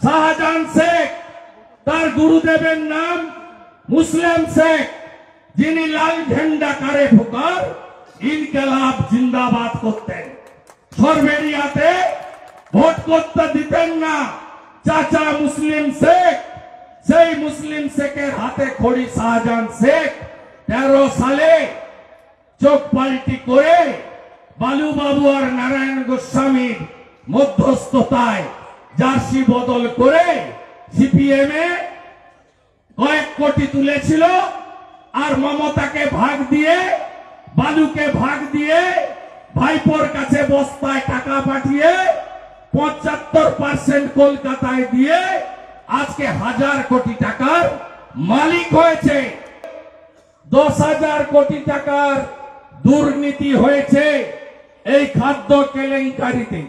শাহজাহান শেখ, তার গুরুদেবের নাম মুসলিম শেখ, যিনি লাল ঝান্ডা কারে ফুকার ইনকিলাব জিন্দাবাদ করতেন। সরবেরিয়াতে ভোট করতে দিতেন না চাচা মুসলিম শেখ। সেই মুসলিম শেখের হাতে খড়ি শাহজাহান শেখ 13 সালে চোখ পাল্টি করে বালুবাবু আর নারায়ণ গোস্বামীর মধ্যস্থতায় জার্সি বদল করে সিপিএম এ কয়েক কোটি তুলেছিল, আর মমতাকে ভাগ দিয়ে, বালুকে ভাগ দিয়ে, ভাইপোর কাছে বস্তায় টাকা পাঠিয়ে 75% কলকাতায় দিয়ে আজকে 1000 কোটি টাকার মালিক হয়েছে। 10,000 কোটি টাকার দুর্নীতি হয়েছে এই খাদ্য কেলেঙ্কারিতে।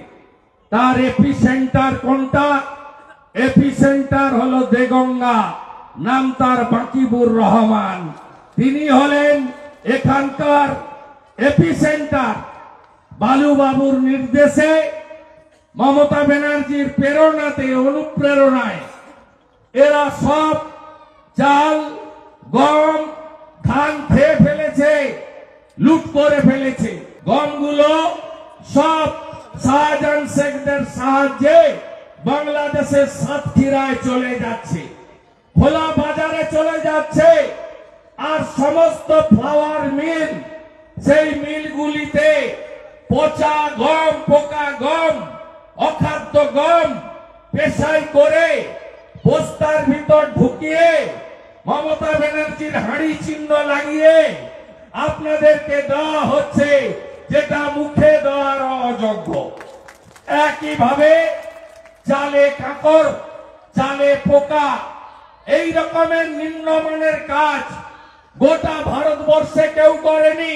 তার এপিসেন্টার কোনটা? এপিসেন্টার হলো দেগঙ্গা, নাম তার বাকিবুর রহমান। তিনি হলেন এখানকার এপিসেন্টার। বালুবাবুর নির্দেশে, মমতা ব্যানার্জির প্রেরণাতে, অনুপ্রেরণায় এরা সব চাল, গম, ধান খেয়ে ফেলেছে, লুট করে ফেলেছে। গমগুলো সব শাহজাহান শেখদের সাহায্যে বাংলাদেশের সাতক্ষীরায় চলে যাচ্ছে, খোলা বাজারে চলে যাচ্ছে। আর সমস্ত ফ্লাওয়ার মিল, সেই মিলগুলিতে পচা গম, পোকা গম, অখাদ্য গম পেশাই করে বস্তার ভিতর ঢুকিয়ে মমতা ব্যানার্জির হাঁড়ি চিহ্ন লাগিয়ে আপনাদেরকে দেওয়া হচ্ছে, যেটা মুখে দেওয়ার অযোগ্য। একইভাবে চালে কাঁকড়, চালে পোকা, এই রকমের নিম্নমানের কাজ গোটা ভারতবর্ষে কেউ করেনি।